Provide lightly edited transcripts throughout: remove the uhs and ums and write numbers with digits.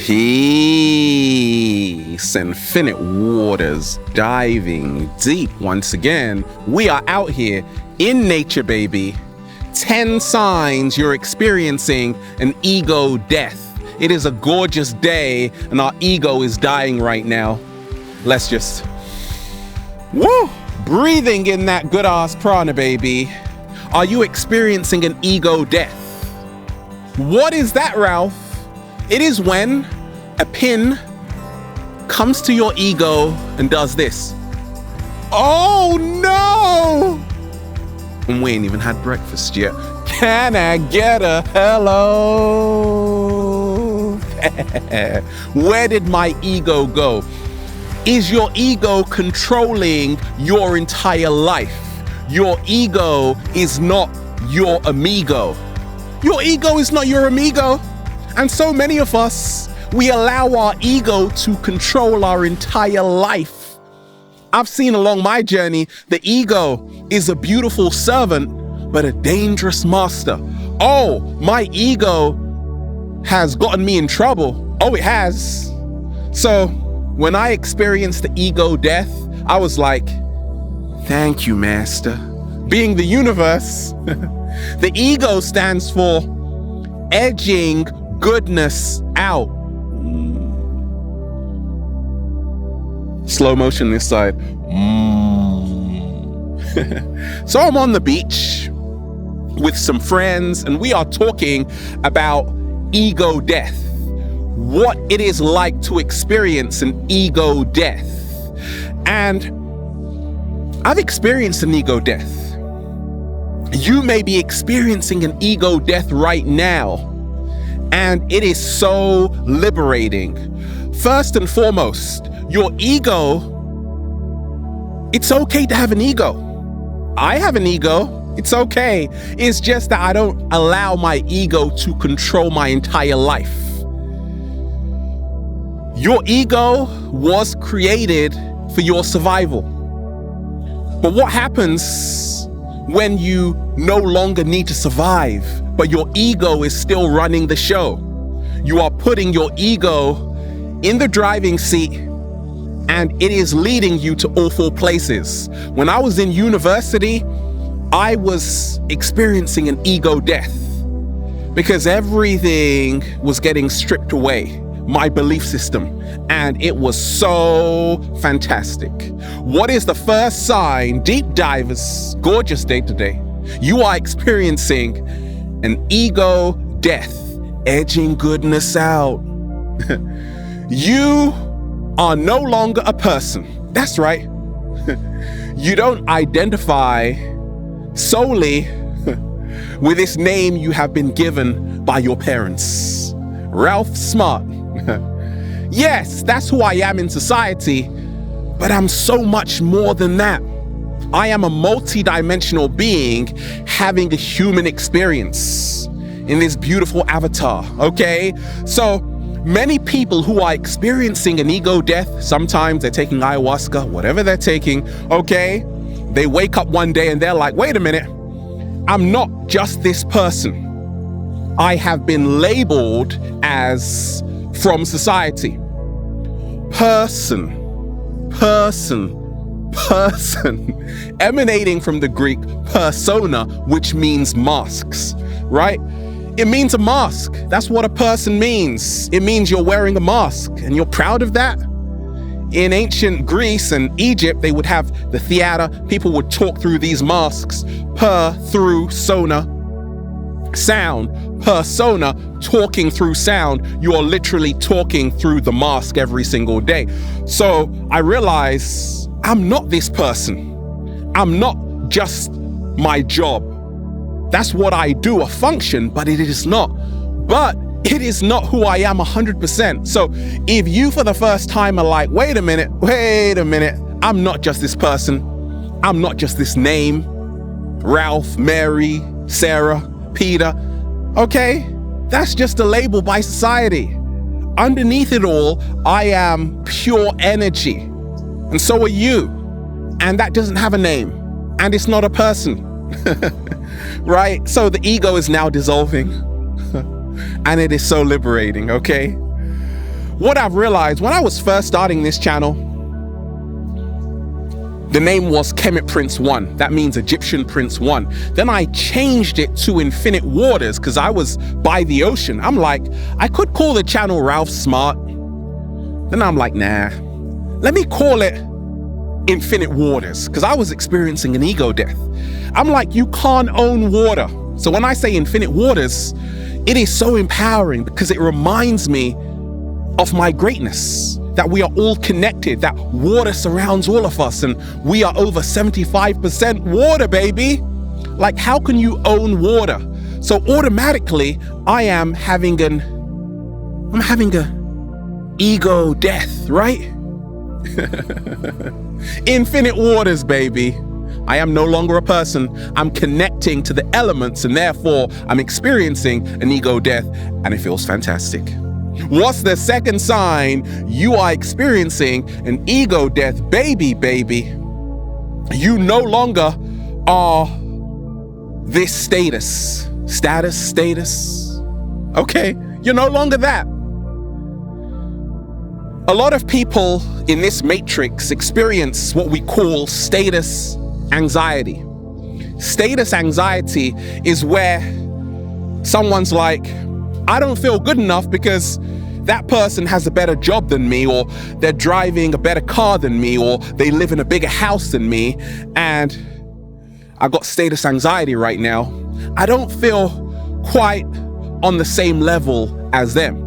Peace, infinite waters, diving deep once again. We are out here in nature, baby. 10 signs you're experiencing an ego death. It is a gorgeous day and our ego is dying right now. Let's just, breathing in that good ass prana, baby. Are you experiencing an ego death? What is that, Ralph? It is when a pin comes to your ego and does this. Oh no! And we ain't even had breakfast yet. Can I get a hello? Where did my ego go? Is your ego controlling your entire life? Your ego is not your amigo. Your ego is not your amigo. And so many of us, we allow our ego to control our entire life. I've seen along my journey, the ego is a beautiful servant, but a dangerous master. Oh, my ego has gotten me in trouble. Oh, it has. So when I experienced the ego death, I was like, thank you, master. Being the universe, the ego stands for edging goodness out. Slow motion this side. So I'm on the beach with some friends and we are talking about ego death. What it is like to experience an ego death. And I've experienced an ego death. You may be experiencing an ego death right now. And it is so liberating. First and foremost, your ego, it's okay to have an ego. I have an ego. It's okay. It's just that I don't allow my ego to control my entire life. Your ego was created for your survival. But what happens when you no longer need to survive, but your ego is still running the show? You are putting your ego in the driving seat and it is leading you to awful places. When I was in university, I was experiencing an ego death because everything was getting stripped away, my belief system, and it was so fantastic. What is the first sign? Deep divers, gorgeous day today. You are experiencing an ego death, edging goodness out. You are no longer a person. That's right. You don't identify solely with this name you have been given by your parents. Ralph Smart. Yes, that's who I am in society, but I'm so much more than that. I am a multi-dimensional being having a human experience in this beautiful avatar, okay? So many people who are experiencing an ego death, sometimes they're taking ayahuasca, whatever they're taking, okay? They wake up one day and they're like, wait a minute, I'm not just this person. I have been labeled as from society. Person, emanating from the Greek persona, which means masks, right? It means a mask. That's what a person means. It means you're wearing a mask and you're proud of that. In ancient Greece and Egypt, they would have the theater. People would talk through these masks. Through sona, sound. Persona, talking through sound. You are literally talking through the mask every single day. So I realize I'm not this person. I'm not just my job. That's what I do, a function, but it is not. But it is not who I am 100%. So if you for the first time are like, wait a minute, I'm not just this person. I'm not just this name, Ralph, Mary, Sarah, Peter. Okay, that's just a label by society. Underneath it all, I am pure energy. And so are you. And that doesn't have a name. And it's not a person. Right? So the ego is now dissolving. And it is so liberating, okay? what I've realized when I was first starting this channel, the name was Kemet Prince 1. That means Egyptian Prince 1. Then I changed it to Infinite Waters because I was by the ocean. I'm like, I could call the channel Ralph Smart. Then I'm like, nah, let me call it Infinite Waters because I was experiencing an ego death. I'm like, you can't own water. So when I say Infinite Waters, it is so empowering because it reminds me of my greatness, that we are all connected, that water surrounds all of us, and we are over 75% water, baby. Like, how can you own water? So automatically, I'm having a ego death, right? Infinite Waters, baby. I am no longer a person. I'm connecting to the elements, and therefore I'm experiencing an ego death, and it feels fantastic. What's the second sign you are experiencing an ego death? Baby, you no longer are this status. Okay, you're no longer that. A lot of people in this matrix experience what we call status anxiety. Status anxiety is where someone's like, I don't feel good enough because that person has a better job than me, or they're driving a better car than me, or they live in a bigger house than me, and I got status anxiety right now. I don't feel quite on the same level as them.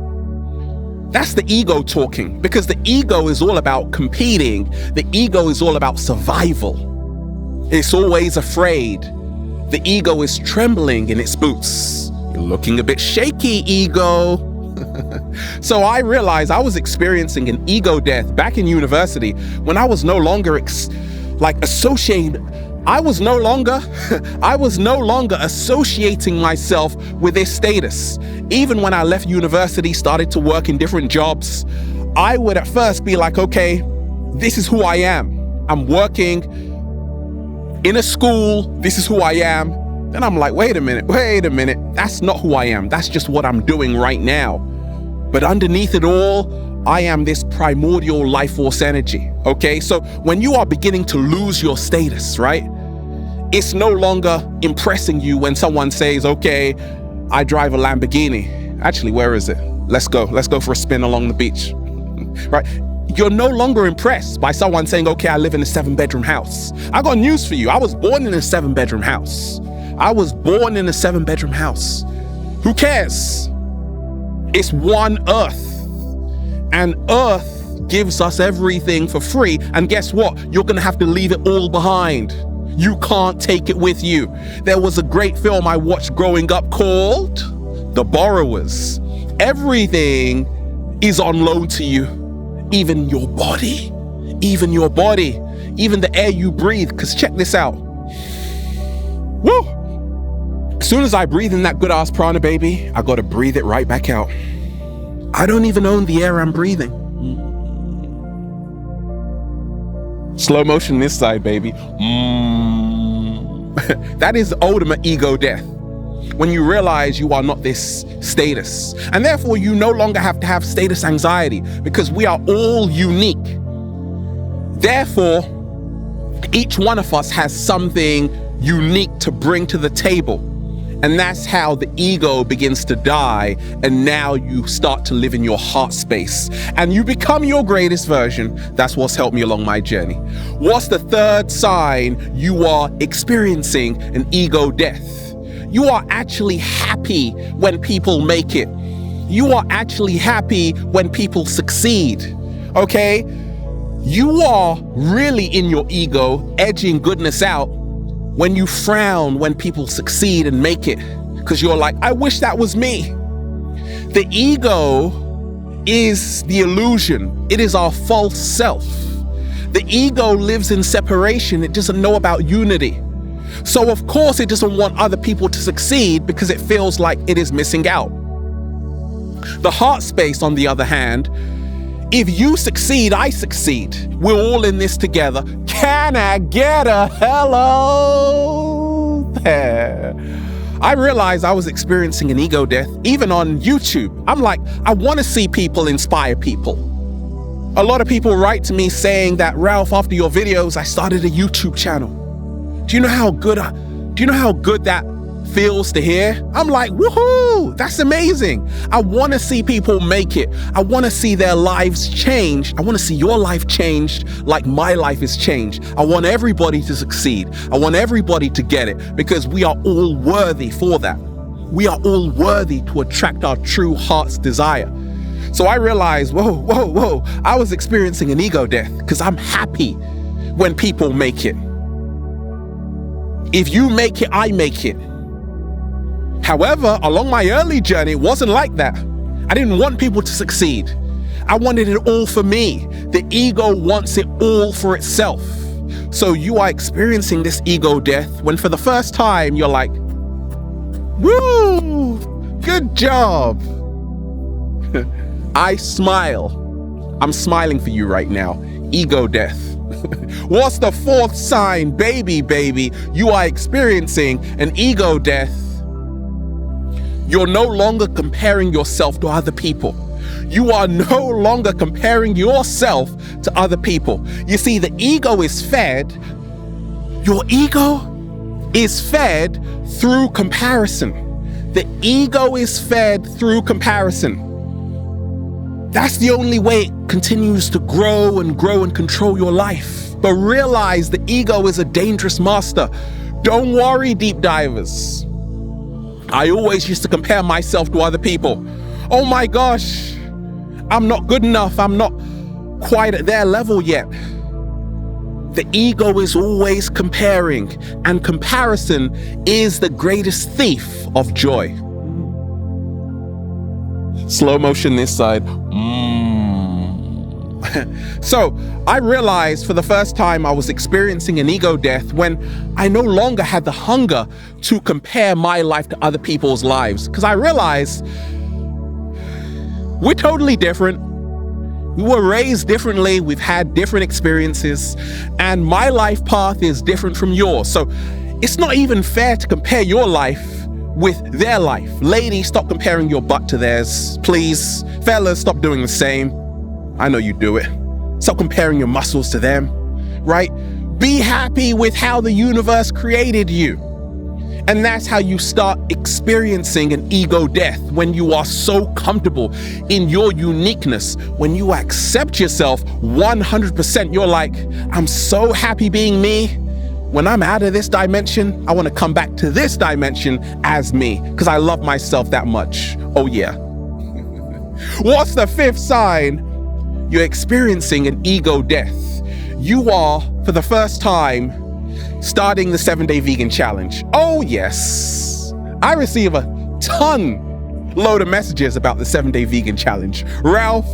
That's the ego talking, because the ego is all about competing. The ego is all about survival. It's always afraid. The ego is trembling in its boots. You're looking a bit shaky, ego. So I realized I was experiencing an ego death back in university when I was no longer associating myself with this status. Even when I left university, started to work in different jobs, I would at first be like, okay, this is who I am. I'm working in a school, this is who I am. Then I'm like, wait a minute, that's not who I am. That's just what I'm doing right now. But underneath it all, I am this primordial life force energy, okay? So when you are beginning to lose your status, right? It's no longer impressing you when someone says, okay, I drive a Lamborghini. Actually, where is it? Let's go for a spin along the beach, right? You're no longer impressed by someone saying, okay, I live in a 7-bedroom house. I got news for you. I was born in a 7-bedroom house. Who cares? It's one Earth, and Earth gives us everything for free. And guess what? You're gonna have to leave it all behind. You can't take it with you. There was a great film I watched growing up called The Borrowers. Everything is on loan to you, even your body, even the air you breathe. Because check this out. Woo! As soon as I breathe in that good ass prana, baby, I gotta breathe it right back out. I don't even own the air I'm breathing. Slow motion this side, baby. That is the ultimate ego death. When you realize you are not this status. And therefore you no longer have to have status anxiety, because we are all unique. Therefore, each one of us has something unique to bring to the table. And that's how the ego begins to die. And now you start to live in your heart space and you become your greatest version. That's what's helped me along my journey. What's the third sign you are experiencing an ego death? You are actually happy when people make it. You are actually happy when people succeed. Okay? You are really in your ego, edging goodness out when you frown when people succeed and make it, because you're like, I wish that was me. The ego is the illusion. It is our false self. The ego lives in separation. It doesn't know about unity. So of course it doesn't want other people to succeed because it feels like it is missing out. The heart space, on the other hand, if you succeed, I succeed. We're all in this together. Can I get a hello there? I realized I was experiencing an ego death even on YouTube. I'm like, I want to see people inspire people. A lot of people write to me saying that, Ralph, after your videos, I started a YouTube channel. Do you know how good that feels to hear? I'm like, woohoo, that's amazing. I want to see people make it. I want to see their lives change. I want to see your life changed like my life is changed. I want everybody to succeed. I want everybody to get it, because we are all worthy for that. We are all worthy to attract our true heart's desire. So I realized, whoa, I was experiencing an ego death because I'm happy when people make it. If you make it, I make it. However, along my early journey, it wasn't like that. I didn't want people to succeed. I wanted it all for me. The ego wants it all for itself. So you are experiencing this ego death when for the first time you're like, woo, good job. I smile. I'm smiling for you right now. Ego death. What's the fourth sign? Baby, you are experiencing an ego death. You're no longer comparing yourself to other people. You are no longer comparing yourself to other people. You see, the ego is fed. Your ego is fed through comparison. The ego is fed through comparison. That's the only way it continues to grow and control your life. But realize the ego is a dangerous master. Don't worry, deep divers. I always used to compare myself to other people. Oh my gosh, I'm not good enough. I'm not quite at their level yet. The ego is always comparing, and comparison is the greatest thief of joy. Slow motion this side. So I realized for the first time I was experiencing an ego death when I no longer had the hunger to compare my life to other people's lives. Because I realized we're totally different. We were raised differently. We've had different experiences, and my life path is different from yours. So it's not even fair to compare your life with their life. Ladies, stop comparing your butt to theirs, please. Fellas, stop doing the same. I know you do it. Stop comparing your muscles to them, right? Be happy with how the universe created you. And that's how you start experiencing an ego death, when you are so comfortable in your uniqueness, when you accept yourself 100%. You're like, I'm so happy being me. When I'm out of this dimension, I want to come back to this dimension as me, because I love myself that much. Oh yeah. What's the fifth sign? You're experiencing an ego death. You are, for the first time, starting the 7-day vegan challenge. Oh yes. I receive a load of messages about the 7-day vegan challenge. Ralph,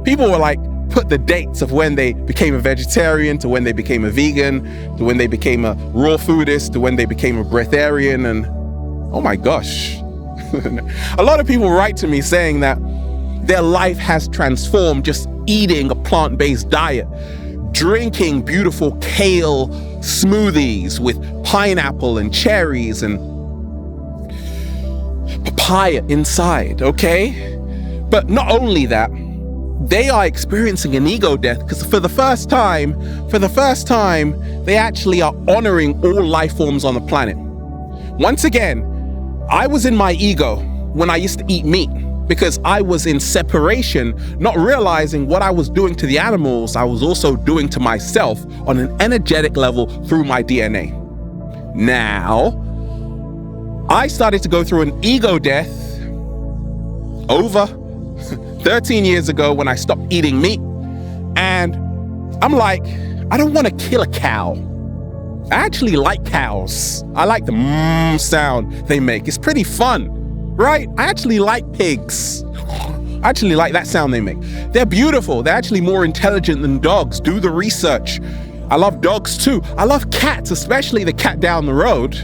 people were like, put the dates of when they became a vegetarian, to when they became a vegan, to when they became a raw foodist, to when they became a breatharian, and oh my gosh. A lot of people write to me saying that their life has transformed just eating a plant-based diet, drinking beautiful kale smoothies with pineapple and cherries and papaya inside, okay? But not only that, they are experiencing an ego death because for the first time, they actually are honoring all life forms on the planet. Once again, I was in my ego when I used to eat meat, because I was in separation, not realizing what I was doing to the animals, I was also doing to myself on an energetic level through my DNA. Now, I started to go through an ego death over 13 years ago when I stopped eating meat. And I'm like, I don't want to kill a cow. I actually like cows. I like the sound they make. It's pretty fun. Right? I actually like pigs. I actually like that sound they make. They're beautiful. They're actually more intelligent than dogs. Do the research. I love dogs too. I love cats, especially the cat down the road.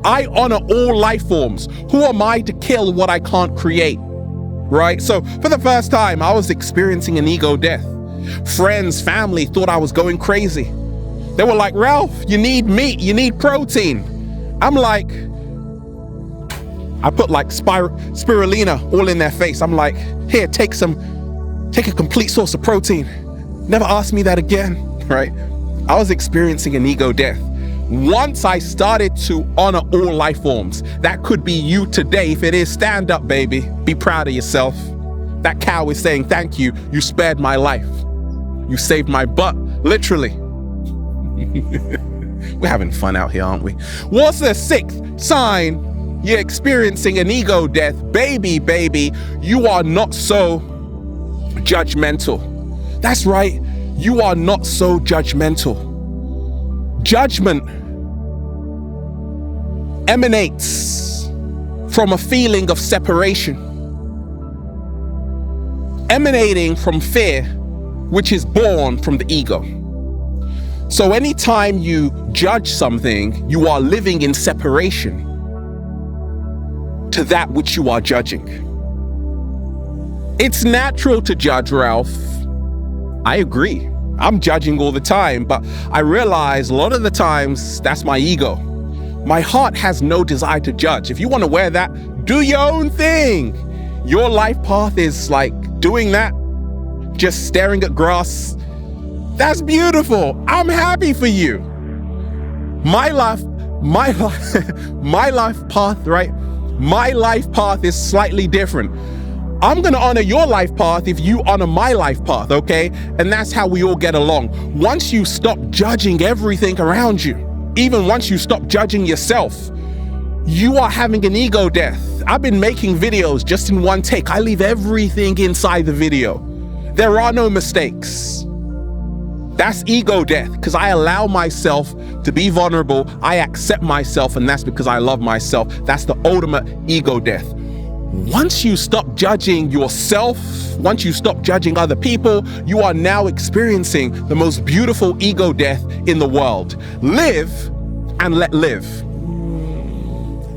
I honor all life forms. Who am I to kill what I can't create? Right? So for the first time, I was experiencing an ego death. Friends, family thought I was going crazy. They were like, Ralph, you need meat. You need protein. I'm like, I put like spirulina all in their face. I'm like, here, take a complete source of protein. Never ask me that again, right? I was experiencing an ego death. Once I started to honor all life forms, that could be you today. If it is, stand up, baby. Be proud of yourself. That cow is saying, thank you. You spared my life. You saved my butt, literally. We're having fun out here, aren't we? What's the sixth sign you're experiencing an ego death? Baby, you are not so judgmental. That's right. You are not so judgmental. Judgment emanates from a feeling of separation, emanating from fear, which is born from the ego. So anytime you judge something, you are living in separation to that which you are judging. It's natural to judge, Ralph. I agree. I'm judging all the time, but I realize a lot of the times that's my ego. My heart has no desire to judge. If you want to wear that, do your own thing. Your life path is like doing that, just staring at grass. That's beautiful. I'm happy for you. My life path, right? My life path is slightly different. I'm going to honor your life path if you honor my life path, okay? And that's how we all get along. Once you stop judging everything around you, even once you stop judging yourself, you are having an ego death. I've been making videos just in one take. I leave everything inside the video. There are no mistakes. That's ego death, because I allow myself to be vulnerable. I accept myself, and that's because I love myself. That's the ultimate ego death. Once you stop judging yourself, once you stop judging other people, you are now experiencing the most beautiful ego death in the world. Live and let live.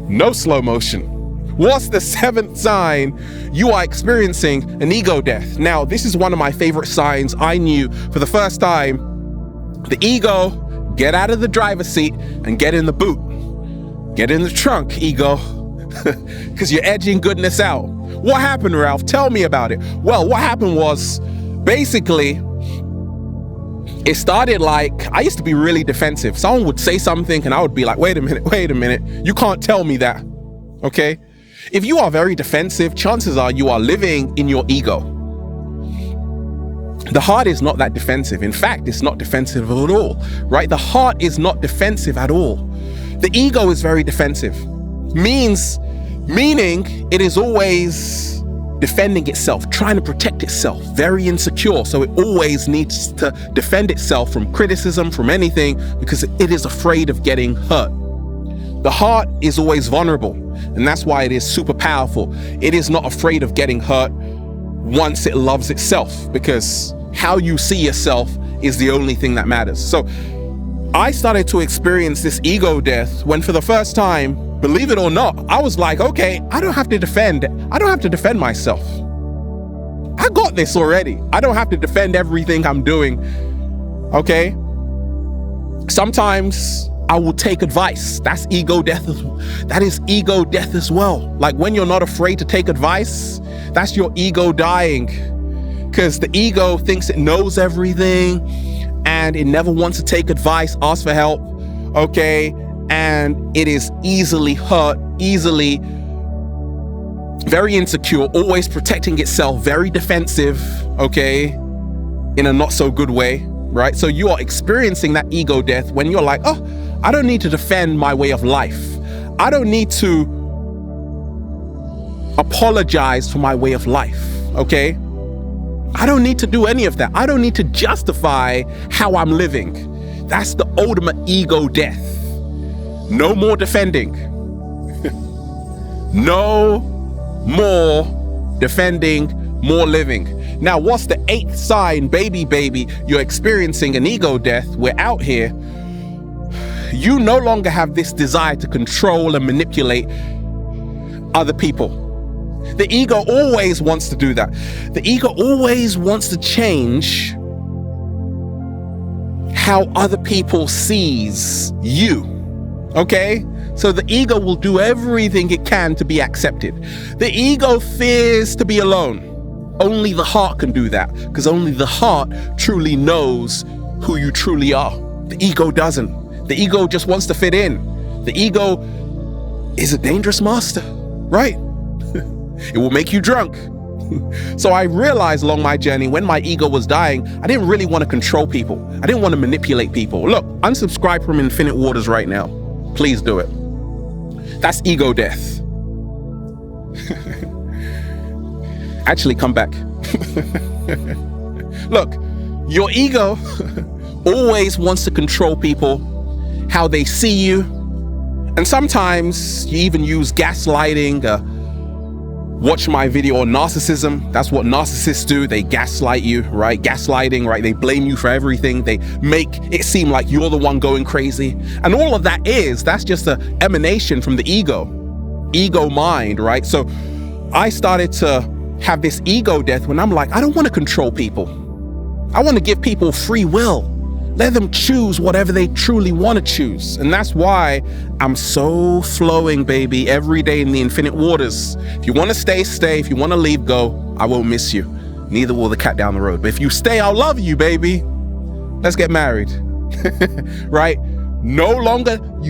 No slow motion. What's the seventh sign you are experiencing an ego death? Now, this is one of my favorite signs. I knew for the first time, the ego, get out of the driver's seat and get in the boot. Get in the trunk, ego. Because you're edging goodness out. What happened, Ralph? Tell me about it. Well, what happened was, basically, it started like, I used to be really defensive. Someone would say something and I would be like, wait a minute. You can't tell me that, okay? If you are very defensive, chances are you are living in your ego. The heart is not that defensive. In fact, it's not defensive at all, right? The heart is not defensive at all. The ego is very defensive. Meaning it is always defending itself, trying to protect itself, very insecure. So it always needs to defend itself from criticism, from anything, because it is afraid of getting hurt. The heart is always vulnerable, and that's why it is super powerful. It is not afraid of getting hurt once it loves itself, because how you see yourself is the only thing that matters. So I started to experience this ego death when, for the first time, believe it or not, I was like, okay, I don't have to defend myself. I got this already. I don't have to defend everything I'm doing, okay? Sometimes I will take advice. That's ego death. That is ego death as well. Like when you're not afraid to take advice, that's your ego dying. Because the ego thinks it knows everything and it never wants to take advice, ask for help, okay? And it is easily hurt, very insecure, always protecting itself, very defensive, okay? In a not so good way, right? So you are experiencing that ego death when you're like, oh, I don't need to defend my way of life. I don't need to apologize for my way of life, okay? I don't need to do any of that. I don't need to justify how I'm living. That's the ultimate ego death. No more defending. No more defending, more living. Now, what's the eighth sign, baby? You're experiencing an ego death. We're out here. You no longer have this desire to control and manipulate other people. The ego always wants to do that. The ego always wants to change how other people sees you. Okay? So the ego will do everything it can to be accepted. The ego fears to be alone. Only the heart can do that, because only the heart truly knows who you truly are. The ego doesn't. The ego just wants to fit in. The ego is a dangerous master, right? It will make you drunk. So I realized along my journey, when my ego was dying, I didn't really want to control people. I didn't want to manipulate people. Look, unsubscribe from Infinite Waters right now. Please do it. That's ego death. Actually, come back. Look, your ego always wants to control people, how they see you. And sometimes you even use gaslighting. Watch my video on narcissism. That's what narcissists do. They gaslight you, right? Gaslighting, right? They blame you for everything. They make it seem like you're the one going crazy. And all of that's just an emanation from the ego mind, right? So I started to have this ego death when I'm like, I don't want to control people. I want to give people free will. Let them choose whatever they truly want to choose. And that's why I'm so flowing, baby, every day in the infinite waters. If you want to stay, stay. If you want to leave, go. I won't miss you. Neither will the cat down the road. But if you stay, I'll love you, baby. Let's get married. Right? No longer do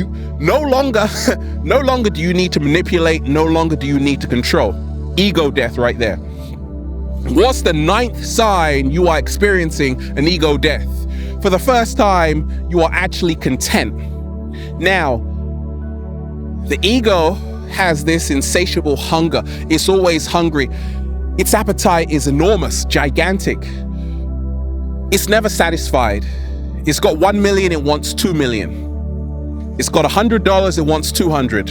you need to manipulate. No longer do you need to control. Ego death right there. What's the 9th sign you are experiencing an ego death? For the first time, you are actually content. Now, the ego has this insatiable hunger. It's always hungry. Its appetite is enormous, gigantic. It's never satisfied. It's got 1 million, it wants 2 million. It's got $100, it wants 200.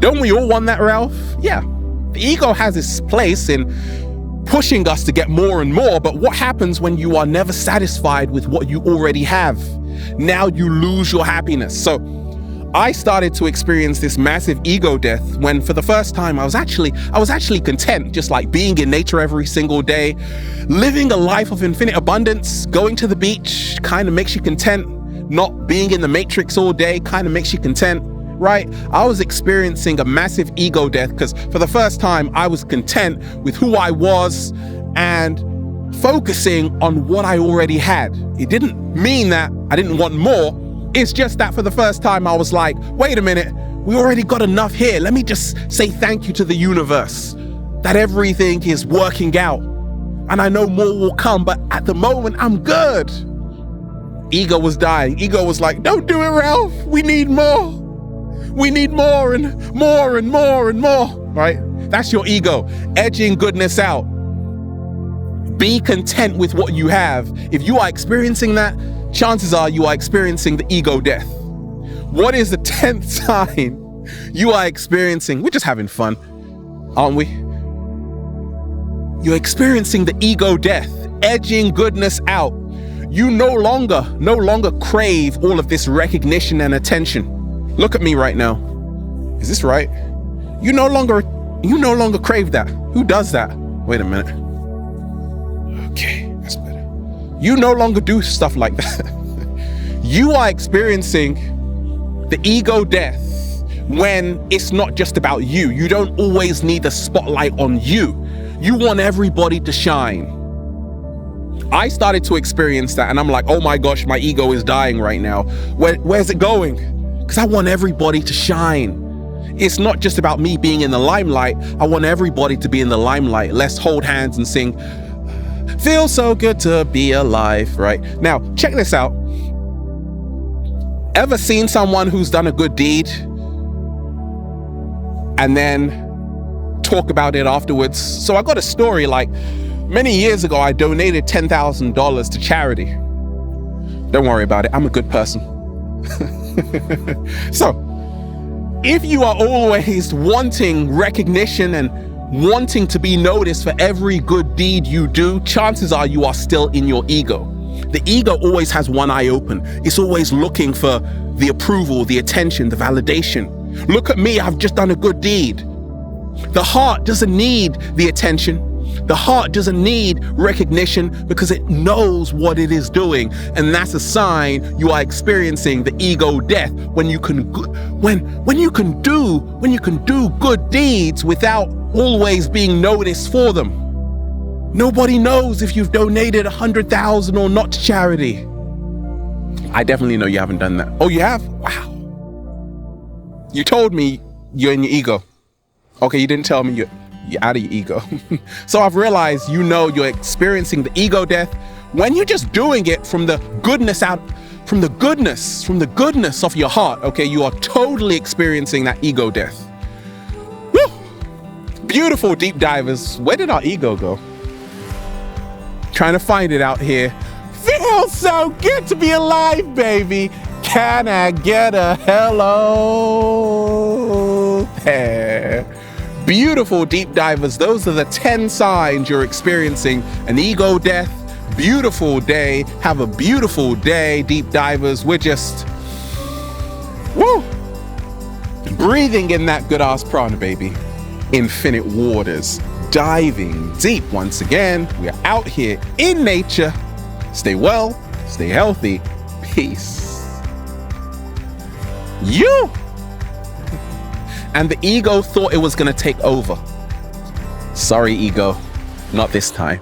Don't we all want that, Ralph? Yeah. The ego has its place in pushing us to get more and more, but what happens when you are never satisfied with what you already have? Now you lose your happiness. So I started to experience this massive ego death when for the first time I was actually content, just like being in nature every single day, living a life of infinite abundance. Going to the beach kind of makes you content. Not being in the matrix all day kind of makes you content. Right? I was experiencing a massive ego death because for the first time I was content with who I was and focusing on what I already had. It didn't mean that I didn't want more. It's just that for the first time I was like, wait a minute, we already got enough here. Let me just say thank you to the universe that everything is working out. And I know more will come, but at the moment I'm good. Ego was dying. Ego was like, don't do it, Ralph. We need more. We need more and more and more and more, right? That's your ego, edging goodness out. Be content with what you have. If you are experiencing that, chances are you are experiencing the ego death. What is the 10th sign you are experiencing? We're just having fun, aren't we? You're experiencing the ego death, edging goodness out. You no longer crave all of this recognition and attention. Look at me right now. Is this right? You no longer crave that. Who does that? Wait a minute. Okay, that's better. You no longer do stuff like that. You are experiencing the ego death when it's not just about you. You don't always need the spotlight on you. You want everybody to shine. I started to experience that and I'm like, oh my gosh, my ego is dying right now. Where's it going? Because I want everybody to shine. It's not just about me being in the limelight. I want everybody to be in the limelight. Let's hold hands and sing, feels so good to be alive, right? Now, check this out. Ever seen someone who's done a good deed and then talk about it afterwards? So I got a story, like many years ago, I donated $10,000 to charity. Don't worry about it. I'm a good person. So, if you are always wanting recognition and wanting to be noticed for every good deed you do, chances are you are still in your ego. The ego always has one eye open. It's always looking for the approval, the attention, the validation. Look at me, I've just done a good deed. The heart doesn't need the attention. The heart doesn't need recognition because it knows what it is doing. And that's a sign you are experiencing the ego death when you can do good deeds without always being noticed for them. Nobody knows if you've donated 100,000 or not to charity. I definitely know you haven't done that. Oh, you have? Wow. You told me you're in your ego. Okay, you didn't tell me you're out of your ego. So I've realized you're experiencing the ego death when you're just doing it from the goodness of your heart. Okay, you are totally experiencing that ego death. Woo! Beautiful deep divers. Where did our ego go? Trying to find it out here. Feels so good to be alive, baby. Can I get a hello there? Beautiful deep divers. Those are the 10 signs you're experiencing an ego death. Beautiful day. Have a beautiful day, deep divers. We're just breathing in that good ass prana, baby. Infinite waters. Diving deep once again. We are out here in nature. Stay well, stay healthy. Peace. And the ego thought it was going to take over. Sorry, ego. Not this time.